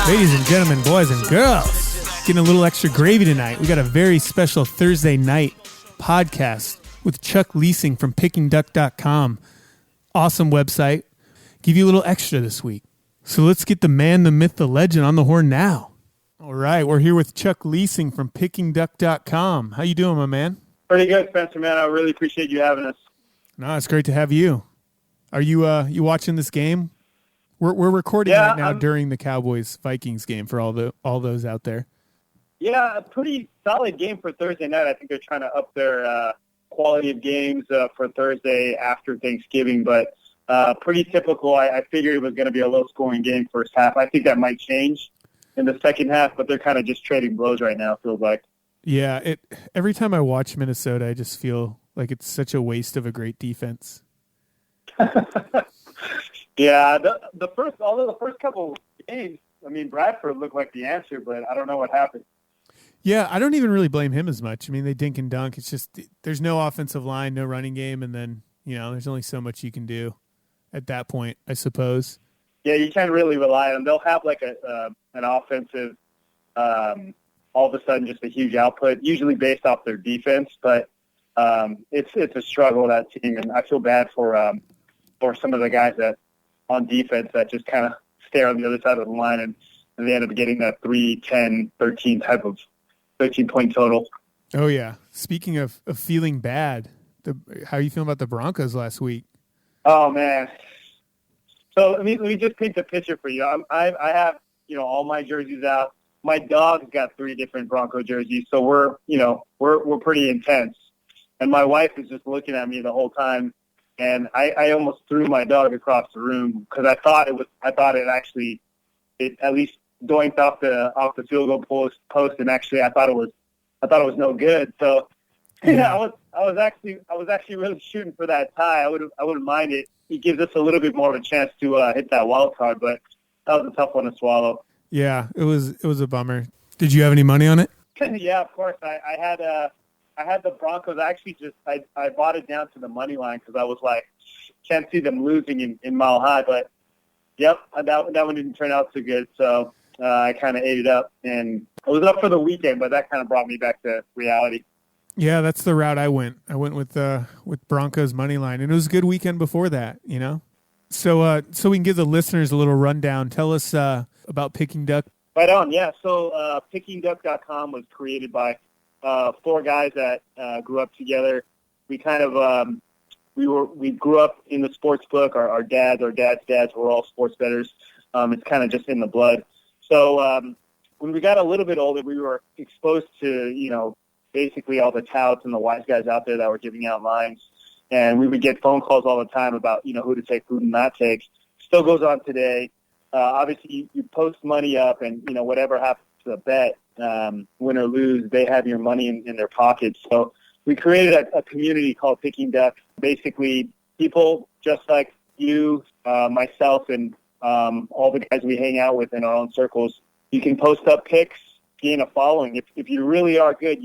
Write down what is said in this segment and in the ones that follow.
Ladies and gentlemen, boys and girls, getting a little extra gravy tonight. We got a very special Thursday night podcast with Chuck Leasing from pickingduck.com. Awesome website. Give you a little extra this week. So let's get the man, the myth, the legend on the horn now. All right, we're here with Chuck Leasing from pickingduck.com. How you doing, my man? Pretty good, Spencer, man. I really appreciate you having us. No, it's great to have you. Are you watching this game? We're recording right now during the Cowboys-Vikings game for all those out there. Yeah, a pretty solid game for Thursday night. I think they're trying to up their quality of games for Thursday after Thanksgiving, but pretty typical. I figured it was going to be a low-scoring game first half. I think that might change in the second half, but they're kind of just trading blows right now, it feels like. Yeah, every time I watch Minnesota, I just feel like it's such a waste of a great defense. Yeah, the first couple games, I mean, Bradford looked like the answer, but I don't know what happened. Yeah, I don't even really blame him as much. I mean, they dink and dunk. It's just there's no offensive line, no running game, and then, there's only so much you can do at that point, I suppose. Yeah, you can't really rely on them. They'll have like an offensive, all of a sudden just a huge output, usually based off their defense, but it's a struggle, that team, and I feel bad for some of the guys that on defense that just kind of stare on the other side of the line, and they end up getting that 3-10-13 type of 13-point total. Oh, yeah. Speaking of feeling bad, how are you feeling about the Broncos last week? Oh, man. So let me just paint the picture for you. I have, all my jerseys out. My dog's got 3 different Bronco jerseys, so we're pretty intense. And my wife is just looking at me the whole time. And I almost threw my dog across the room because I thought it actually at least doinked off the field goal post, and actually I thought it was no good. So I was actually really shooting for that tie. I wouldn't mind it. It gives us a little bit more of a chance to hit that wild card, but that was a tough one to swallow. Yeah, it was a bummer. Did you have any money on it? Yeah, of course. I had the Broncos. Actually, I bought it down to the money line because I was like, can't see them losing in Mile High. But yep, that one didn't turn out so good. So I kind of ate it up, and I was up for the weekend, but that kind of brought me back to reality. Yeah, that's the route I went. I went with Broncos money line, and it was a good weekend before that. So we can give the listeners a little rundown. Tell us about Picking Duck. Right on. Yeah. So pickingduck.com was created by 4 guys that grew up together. We kind of we grew up in the sports book. Our dad's dads were all sports bettors. It's kind of just in the blood. So when we got a little bit older, we were exposed to basically all the touts and the wise guys out there that were giving out lines, and we would get phone calls all the time about who to take, who to not take. Still goes on today. Obviously, you post money up, and whatever happens to the bet, win or lose, they have your money in their pockets. So we created a community called Picking Duck. Basically, people just like you, myself, and all the guys we hang out with in our own circles, you can post up picks, gain a following. If you really are good,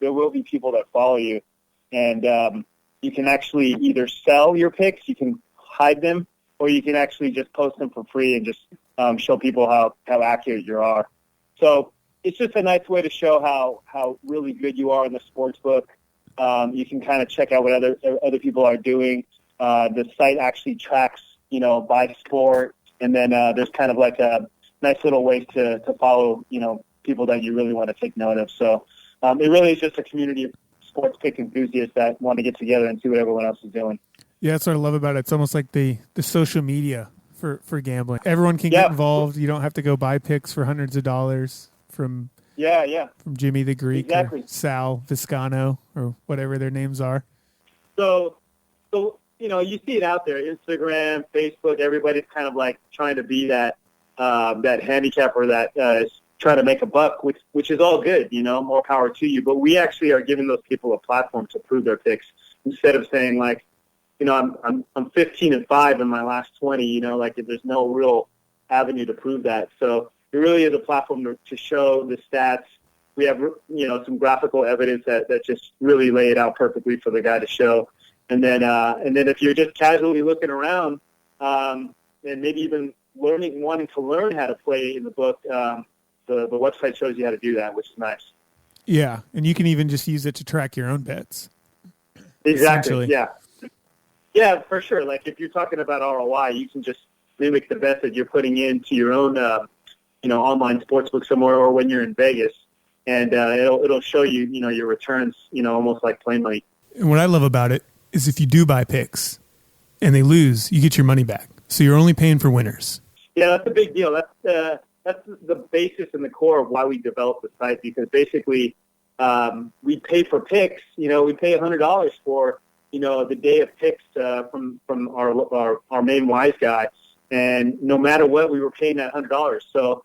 there will be people that follow you. And you can actually either sell your picks, you can hide them, or you can actually just post them for free and just show people how accurate you are. So it's just a nice way to show how really good you are in the sports book. You can kind of check out what other people are doing. The site actually tracks, by sport, and then there's kind of like a nice little way to follow, people that you really want to take note of. So it really is just a community of sports pick enthusiasts that want to get together and see what everyone else is doing. Yeah, that's what I love about it. It's almost like the social media for gambling. Everyone can get involved. You don't have to go buy picks for hundreds of dollars from Jimmy the Greek, exactly, or Sal Viscano, or whatever their names are. So you see it out there, Instagram, Facebook. Everybody's kind of like trying to be that handicapper that is trying to make a buck, which is all good. More power to you. But we actually are giving those people a platform to prove their picks instead of saying like, I'm 15-5 in my last 20. Like there's no real avenue to prove that. So it really is a platform to show the stats. We have some graphical evidence that just really lay it out perfectly for the guy to show. And then if you're just casually looking around, and maybe even wanting to learn how to play in the book, the website shows you how to do that, which is nice. Yeah, and you can even just use it to track your own bets. Exactly. Yeah. Yeah, for sure. Like if you're talking about ROI, you can just mimic the bet that you're putting into your own, online sportsbook somewhere, or when you're in Vegas, and it'll show you, your returns, almost like plain money. And what I love about it is if you do buy picks and they lose, you get your money back. So you're only paying for winners. Yeah, that's a big deal. That's the basis and the core of why we developed the site, because basically we pay for picks. We pay $100 for the day of picks from our main wise guy, and no matter what, we were paying that $100. So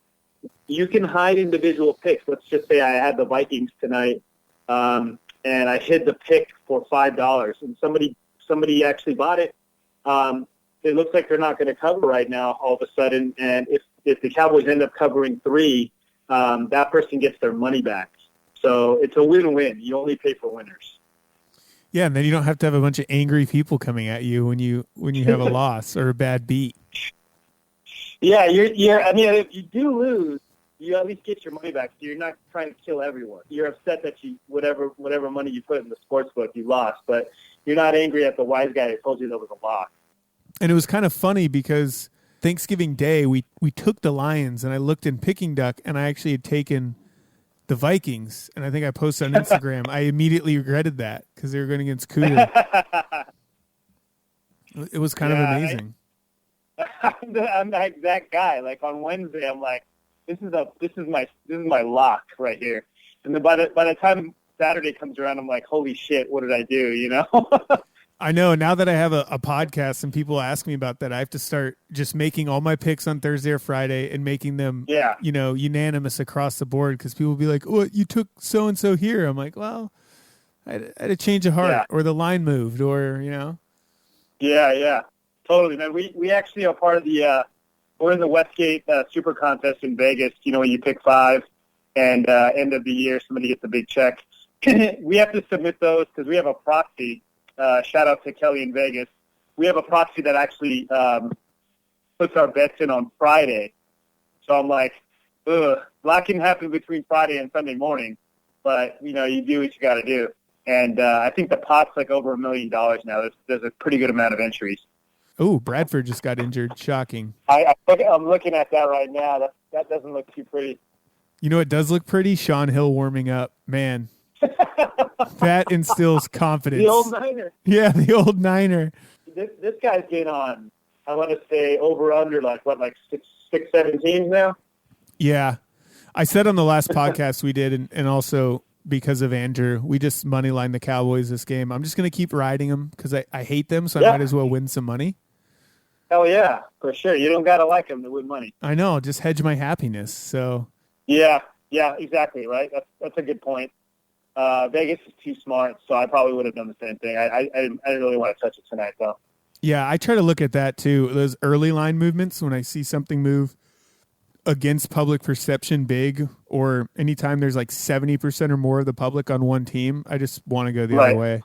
you can hide individual picks. Let's just say I had the Vikings tonight, and I hid the pick for $5, and somebody actually bought it. It looks like they're not going to cover right now all of a sudden, and if the Cowboys end up covering 3, that person gets their money back. So it's a win-win. You only pay for winners. Yeah, and then you don't have to have a bunch of angry people coming at you when you have a loss or a bad beat. Yeah, if you do lose, you at least get your money back. So you're not trying to kill everyone. You're upset that whatever money you put in the sports book, you lost, but you're not angry at the wise guy that told you there was a loss. And it was kind of funny because Thanksgiving Day, we took the Lions, and I looked in Picking Duck, and I actually had taken the Vikings, and I think I posted on Instagram. I immediately regretted that because they were going against Cooter. It was kind of amazing. I'm the exact guy. Like on Wednesday, I'm like, this is my lock right here. And then by the time Saturday comes around, I'm like, holy shit, what did I do? I know. Now that I have a podcast and people ask me about that, I have to start just making all my picks on Thursday or Friday and making them, unanimous across the board, because people will be like, "Oh, you took so and so here." I'm like, "Well, I had a change of heart, or the line moved, or Yeah, totally, man. We actually are part of we're in the Westgate Super Contest in Vegas. When you pick 5, and end of the year somebody gets a big check. We have to submit those because we have a proxy. Shout out to Kelly in Vegas. We have a proxy that actually puts our bets in on Friday. So I'm like, a lot can happen between Friday and Sunday morning, but you do what you got to do. And I think the pot's like over $1 million now. There's a pretty good amount of entries. Oh, Bradford just got injured. Shocking. I'm looking at that right now. That doesn't look too pretty. You know what does look pretty? Sean Hill warming up. Man. That instills confidence. The old Niner. Yeah, the old Niner. This guy's been on, I want to say, over-under, like 6-7 teams now? Yeah. I said on the last podcast we did, and also because of Andrew, we just moneylined the Cowboys this game. I'm just going to keep riding them because I hate them, so I might as well win some money. Hell yeah, for sure. You don't got to like them to win money. I know, just hedge my happiness. So. Yeah, exactly, right? That's a good point. Vegas is too smart, so I probably would have done the same thing. I didn't really want to touch it tonight, though. Yeah, I try to look at that, too. Those early line movements, when I see something move against public perception big, or anytime there's like 70% or more of the public on one team, I just want to go the other way.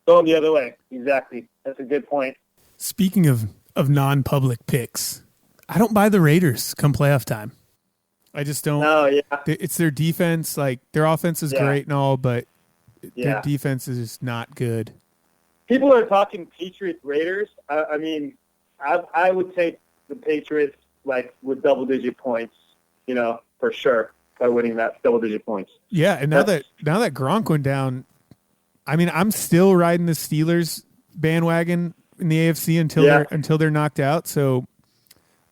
Go the other way. Exactly. That's a good point. Speaking of non-public picks, I don't buy the Raiders come playoff time. I just don't. No, yeah. It's their defense. Like, their offense is great and all, but their defense is just not good. People are talking Patriots Raiders. I mean, I would take the Patriots like with double-digit points, for sure, by winning that double-digit points. Yeah, and now that Gronk went down, I mean, I'm still riding the Steelers bandwagon in the AFC until they're knocked out. So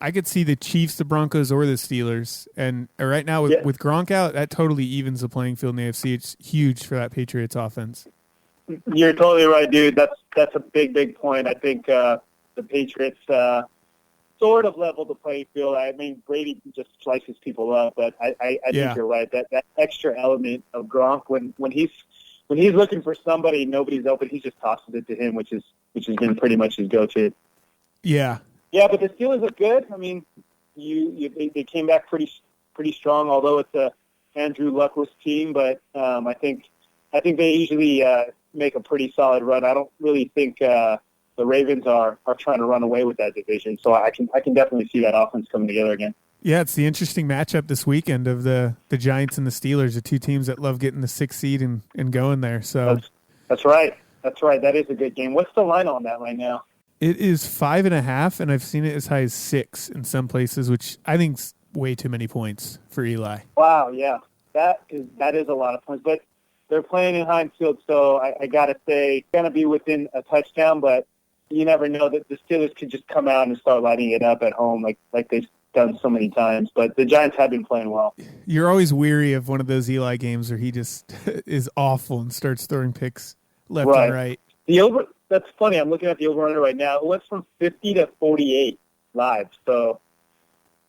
I could see the Chiefs, the Broncos, or the Steelers. And right now with Gronk out, that totally evens the playing field in the AFC. It's huge for that Patriots offense. You're totally right, dude. That's a big point. I think the Patriots sort of level the playing field. I mean, Brady just slices people up, but I think you're right. That extra element of Gronk when he's looking for somebody and nobody's open, he just tosses it to him, which has been pretty much his go-to. Yeah. Yeah, but the Steelers look good. I mean, they came back pretty strong, although it's a Andrew Luckless team. But I think they usually make a pretty solid run. I don't really think the Ravens are trying to run away with that division. So I can definitely see that offense coming together again. Yeah, it's the interesting matchup this weekend of the Giants and the Steelers, the two teams that love getting the 6th seed and going there. So that's right. That's right. That is a good game. What's the line on that right now? It is 5.5, and I've seen it as high as 6 in some places, which I think's way too many points for Eli. Wow, yeah, that is a lot of points. But they're playing in Heinz Field, so I gotta say, it's gonna be within a touchdown. But you never know that the Steelers could just come out and start lighting it up at home, like they've done so many times. But the Giants have been playing well. You're always weary of one of those Eli games where he just is awful and starts throwing picks left and right. That's funny. I'm looking at the over-under right now. It went from 50 to 48 live. So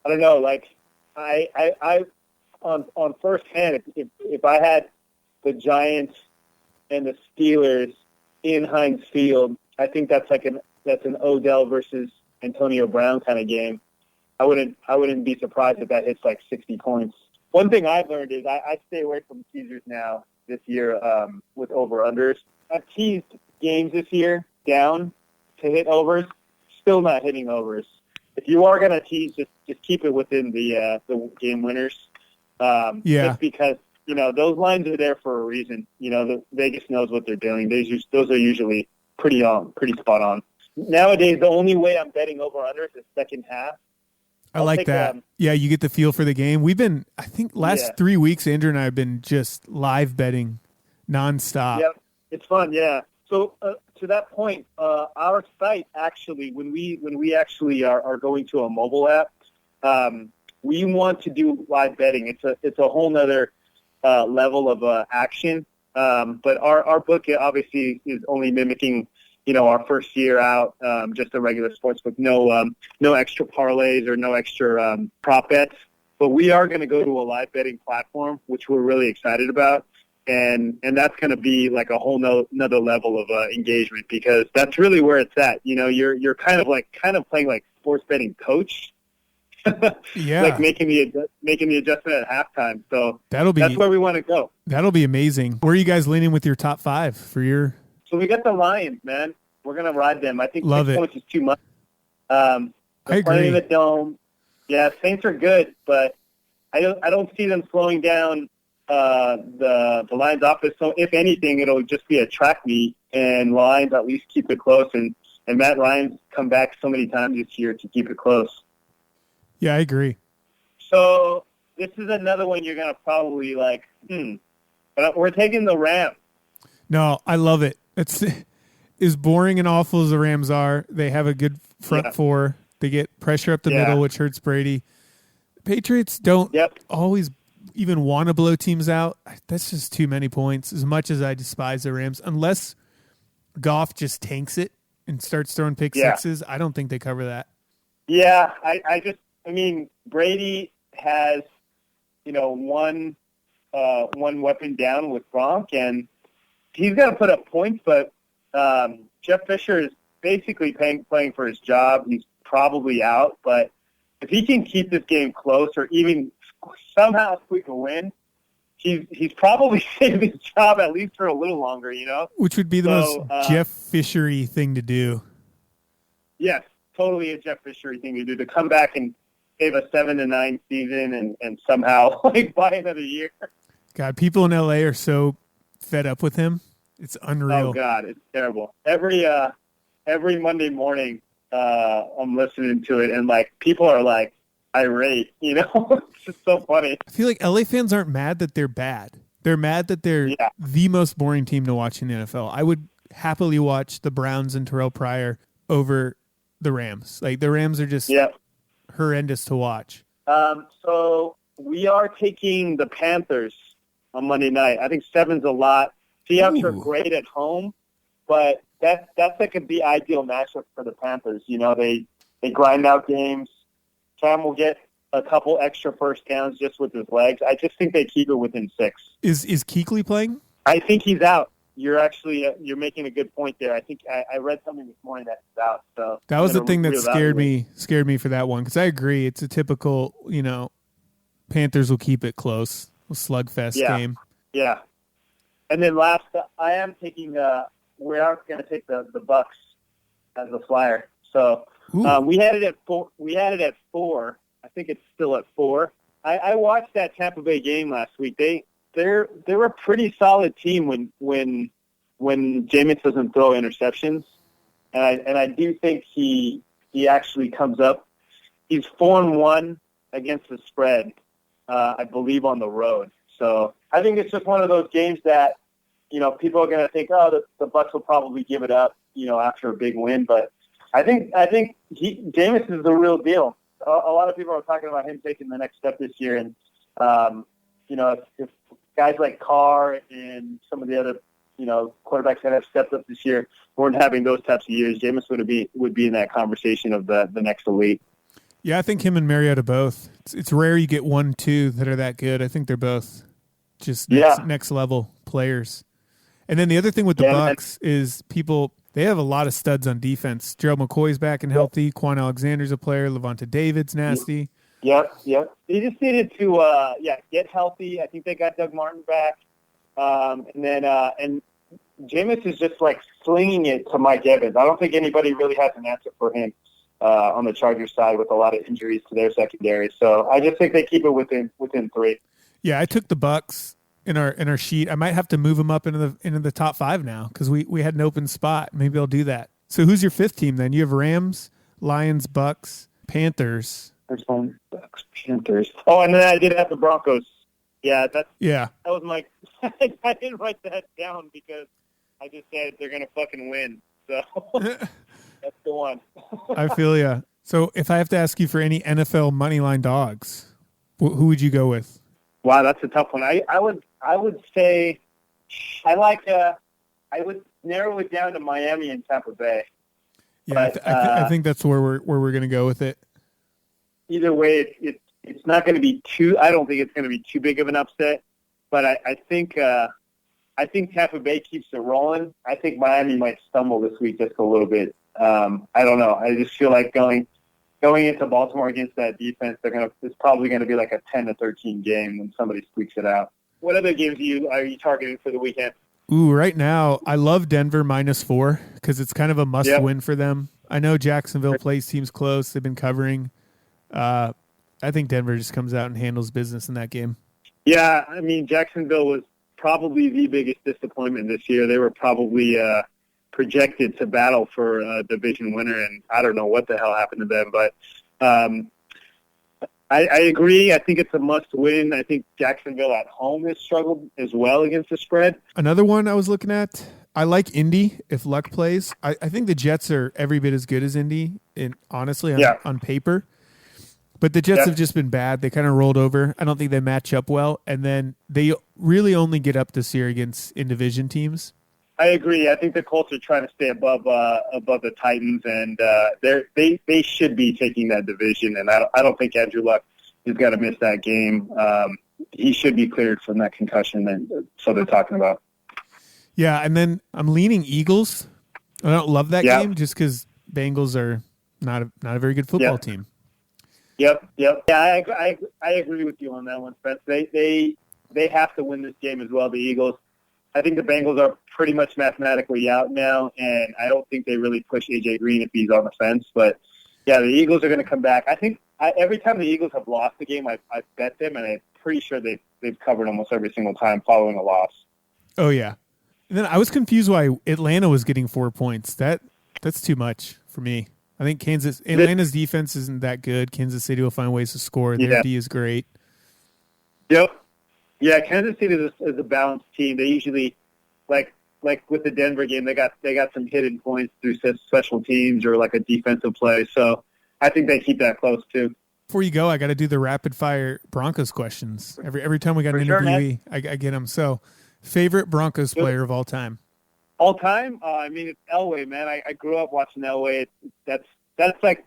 I don't know. Like I on first hand, if I had the Giants and the Steelers in Heinz Field, I think that's an Odell versus Antonio Brown kind of game. I wouldn't be surprised if that hits like 60 points. One thing I've learned is I stay away from teasers now this year with over-unders. I've teased games this year down to hit overs, still not hitting overs. If you are going to tease, just keep it within the game winners. Just because, those lines are there for a reason. The Vegas knows what they're doing. Those are usually pretty spot on. Nowadays, the only way I'm betting over-under is the second half. I like that. Yeah, you get the feel for the game. We've been, I think, last 3 weeks, Andrew and I have been just live betting nonstop. Yeah, it's fun, yeah. So to that point, our site actually, when we actually are going to a mobile app, we want to do live betting. It's a whole nother level of action. But our book obviously is only mimicking, our first year out, just a regular sports book. No extra parlays or no extra prop bets. But we are going to go to a live betting platform, which we're really excited about. And that's going to be like a whole another level of engagement, because that's really where it's at. You're kind of playing like sports betting coach. Yeah, like making the adjustment at halftime. So that's where we want to go. That'll be amazing. Where are you guys leaning with your top 5 for your? So we got the Lions, man. We're gonna ride them. I think 6 points is too much. I agree. Playing in the Dome. Yeah, Saints are good, but I don't see them slowing down the Lions offense. So if anything, it'll just be a track meet, and Lions at least keep it close. And Matt Ryan's come back so many times this year to keep it close. Yeah, I agree. So this is another one you're gonna probably like. But we're taking the Rams. No, I love it. It's as boring and awful as the Rams are. They have a good front four. They get pressure up the middle, which hurts Brady. Patriots don't always even want to blow teams out. That's just too many points. As much as I despise the Rams, unless Goff just tanks it and starts throwing pick sixes, I don't think they cover that. Yeah, I mean, Brady has, one weapon down with Gronk, and he's going to put up points, but Jeff Fisher is basically playing for his job. He's probably out, but if he can keep this game close or even somehow squeak a win, he's probably saved his job at least for a little longer, Which would be the most Jeff Fisher-y thing to do. Yes, totally a Jeff Fisher-y thing to do, to come back and save a 7-9 season and somehow buy another year. God, people in LA are so fed up with him. It's unreal. Oh God, it's terrible. Every Monday morning, I'm listening to it, and people are irate. It's just so funny. I feel like LA fans aren't mad that they're bad. They're mad that they're the most boring team to watch in the NFL. I would happily watch the Browns and Terrell Pryor over the Rams. The Rams are just horrendous to watch. So we are taking the Panthers on Monday night. I think 7's a lot. Seahawks are great at home, but that's the ideal matchup for the Panthers. They grind out games. Cam will get a couple extra first downs just with his legs. I just think they keep it within 6. Is Kuechly playing? I think he's out. You're making a good point there. I think I read something this morning that he's out. So that was the thing that scared me for that one, because I agree. It's a typical, Panthers will keep it close. A slugfest game. Yeah. And then last, I am taking. We are going to take the Bucks as a flyer. So we had it at 4. We had it at 4. I think it's still at 4. I watched that Tampa Bay game last week. They're a pretty solid team when Jameis doesn't throw interceptions, and I do think he actually comes up. He's 4-1 against the spread, I believe, on the road. So I think it's just one of those games that, people are going to think, the Bucs will probably give it up, after a big win. But I think Jameis is the real deal. A lot of people are talking about him taking the next step this year, and if guys like Carr and some of the other quarterbacks that have stepped up this year weren't having those types of years, Jameis would be in that conversation of the next elite. Yeah, I think him and Mariota both. It's rare you get 1-2 that are that good. I think they're both just next level players. And then the other thing with the Bucs is they have a lot of studs on defense. Gerald McCoy's back and healthy. Quan Alexander's a player. Levante David's nasty. Yep. They just needed to get healthy. I think they got Doug Martin back. And Jameis is just like slinging it to Mike Evans. I don't think anybody really has an answer for him on the Chargers side with a lot of injuries to their secondary. So I just think they keep it within 3. Yeah, I took the Bucs in our sheet. I might have to move them up into the top 5 now because we had an open spot. Maybe I'll do that. So who's your 5th team then? You have Rams, Lions, Bucs, Panthers. There's one Bucs, Panthers. Oh, and then I did have the Broncos. Yeah, that was my. I didn't write that down because I just said they're gonna fucking win. So that's the one. I feel ya. So if I have to ask you for any NFL moneyline dogs, who would you go with? Wow, that's a tough one. I would say I would narrow it down to Miami and Tampa Bay. Yeah, but, I think that's where we're gonna go with it. Either way, it's not going to be too. I don't think it's going to be too big of an upset, but I think Tampa Bay keeps it rolling. I think Miami might stumble this week just a little bit. I don't know. I just feel like going into Baltimore against that defense, it's probably going to be like a 10-13 game when somebody squeaks it out. What other games are you targeting for the weekend? Ooh, right now I love Denver -4 because it's kind of a must win for them. I know Jacksonville plays teams close. They've been covering. I think Denver just comes out and handles business in that game. Yeah, I mean, Jacksonville was probably the biggest disappointment this year. They were probably projected to battle for a division winner, and I don't know what the hell happened to them. But I agree. I think it's a must-win. I think Jacksonville at home has struggled as well against the spread. Another one I was looking at, I like Indy if Luck plays. I think the Jets are every bit as good as Indy, honestly, on paper. But the Jets have just been bad. They kind of rolled over. I don't think they match up well. And then they really only get up this year against in-division teams. I agree. I think the Colts are trying to stay above the Titans, and they should be taking that division. And I don't think Andrew Luck is going to miss that game. He should be cleared from that concussion. So they're talking about. Yeah, and then I'm leaning Eagles. I don't love that game just because Bengals are not a very good football team. Yep. Yeah, I agree with you on that one, Spence. They have to win this game as well, the Eagles. I think the Bengals are pretty much mathematically out now, and I don't think they really push A.J. Green if he's on the fence. But, yeah, the Eagles are going to come back. I think every time the Eagles have lost the game, I've bet them, and I'm pretty sure they've covered almost every single time following a loss. Oh, yeah. And then I was confused why Atlanta was getting 4 points. That's too much for me. I think Atlanta's defense isn't that good. Kansas City will find ways to score. Their D is great. Yep. Yeah, Kansas City is a balanced team. They usually, like with the Denver game, they got some hidden points through special teams or like a defensive play. So I think they keep that close too. Before you go, I got to do the rapid fire Broncos questions. Every time we got an interviewee, I get them. So, favorite Broncos player of all time? All time? I mean, it's Elway, man. I grew up watching Elway. That's the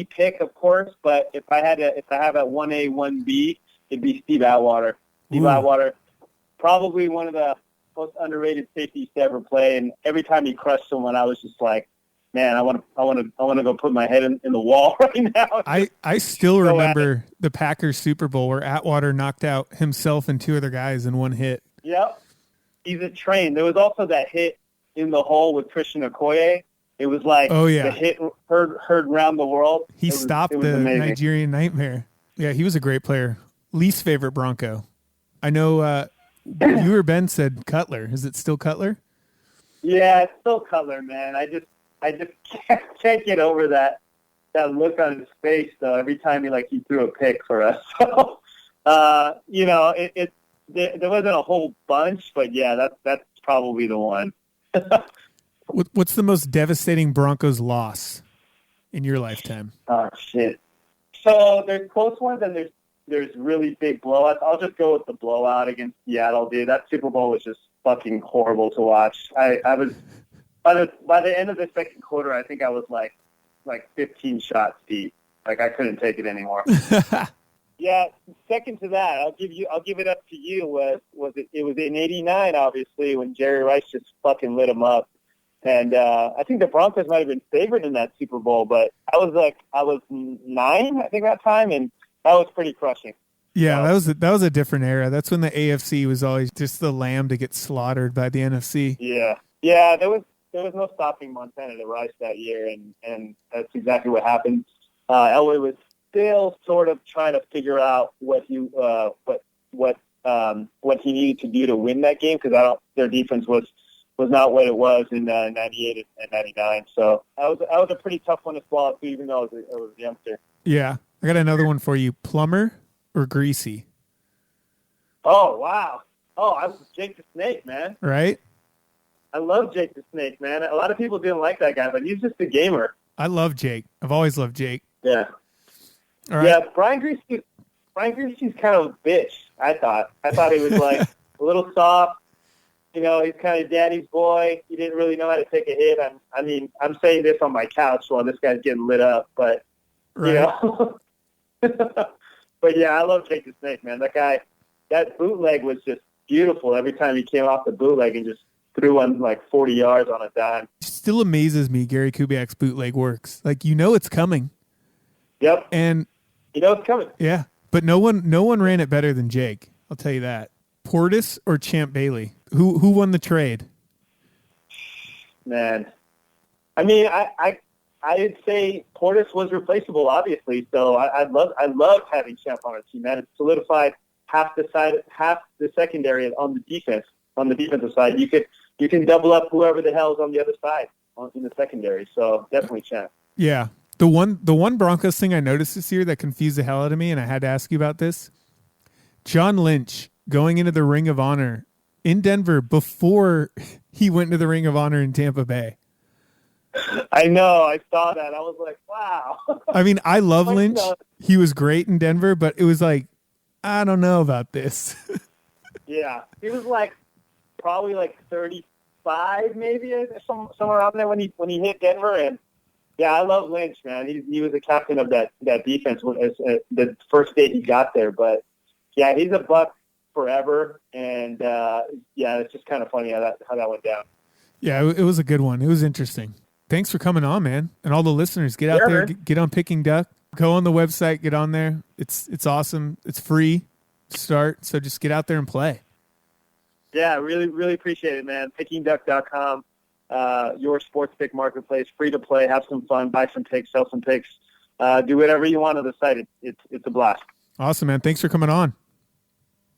pick, of course. But if I have a 1A, 1B, it'd be Steve Atwater. Steve Atwater, probably one of the most underrated safeties to ever play. And every time he crushed someone, I was just like, man, I want to go put my head in the wall right now. I still remember the Packers Super Bowl where Atwater knocked out himself and 2 other guys in one hit. Yep. He's a train. There was also that hit in the hole with Christian Okoye It was like Oh, yeah. the hit heard around the world. He stopped the amazing. Nigerian Nightmare. Yeah, he was a great player. Least favorite Bronco. I know you or Ben said Cutler. Is it still Cutler? Yeah, it's still Cutler, man. I just can't get over that look on his face though. Every time he threw a pick for us. So, there wasn't a whole bunch, but yeah, that's probably the one. What's the most devastating Broncos loss in your lifetime? Oh shit. So there's close ones and there's really big blowouts. I'll just go with the blowout against Seattle, dude. That Super Bowl was just fucking horrible to watch. I was by the end of the second quarter, I think I was like 15 shots deep. Like I couldn't take it anymore. Yeah, second to that, I'll give it up to you. It was in '89, obviously, when Jerry Rice just fucking lit him up. And I think the Broncos might have been favored in that Super Bowl, but I was 9, I think, that time, and that was pretty crushing. Yeah, that was a different era. That's when the AFC was always just the lamb to get slaughtered by the NFC. Yeah. There was no stopping Montana to Rice that year, and that's exactly what happened. Elway was still sort of trying to figure out what he needed to do to win that game, because their defense was not what it was in '98 and '99. So that was a pretty tough one to swallow too, even though I was a youngster. Yeah, I got another one for you: Plumber or Greasy? Oh wow! Oh, I was Jake the Snake, man. Right? I love Jake the Snake, man. A lot of people didn't like that guy, but he's just a gamer. I love Jake. I've always loved Jake. Yeah. All right. Yeah, Brian Greasy's kind of a bitch, I thought. I thought he was like a little soft. He's kind of daddy's boy. He didn't really know how to take a hit. I'm saying this on my couch while this guy's getting lit up, but right. But yeah, I love Jake the Snake, man. That guy, that bootleg was just beautiful. Every time he came off the bootleg and just threw one like 40 yards on a dime. It still amazes me Gary Kubiak's bootleg works. Like, it's coming. Yep. And it's coming. Yeah. But no one ran it better than Jake. I'll tell you that. Portis or Champ Bailey? Who won the trade? Man. I mean, I'd say Portis was replaceable, obviously. So I love having Champ on our team, man. It solidified half the secondary on the defense. On the defensive side, you can double up whoever the hell's on the other side in the secondary. So definitely Champ. Yeah. The one Broncos thing I noticed this year that confused the hell out of me, and I had to ask you about this: John Lynch going into the Ring of Honor in Denver before he went into the Ring of Honor in Tampa Bay. I know. I saw that. I was like, wow. I mean, I love Lynch. He was great in Denver, but it was like, I don't know about this. Yeah. He was probably 35 maybe, somewhere around there when he hit Denver. And yeah, I love Lynch, man. He was the captain of that defense the first day he got there. But yeah, he's a Buck forever. And it's just kind of funny how that went down. Yeah, it was a good one. It was interesting. Thanks for coming on, man. And all the listeners, get out there, get on Picking Duck, go on the website, get on there. It's awesome. It's free to start. So just get out there and play. Yeah, really, really appreciate it, man. PickingDuck.com, your sports pick marketplace, free to play, have some fun, buy some picks, sell some picks, do whatever you want on the site. It's a blast. Awesome, man. Thanks for coming on.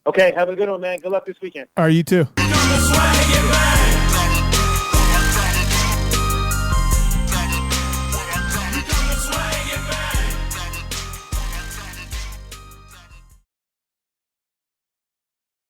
Okay, have a good one, man. Good luck this weekend. All right, you too.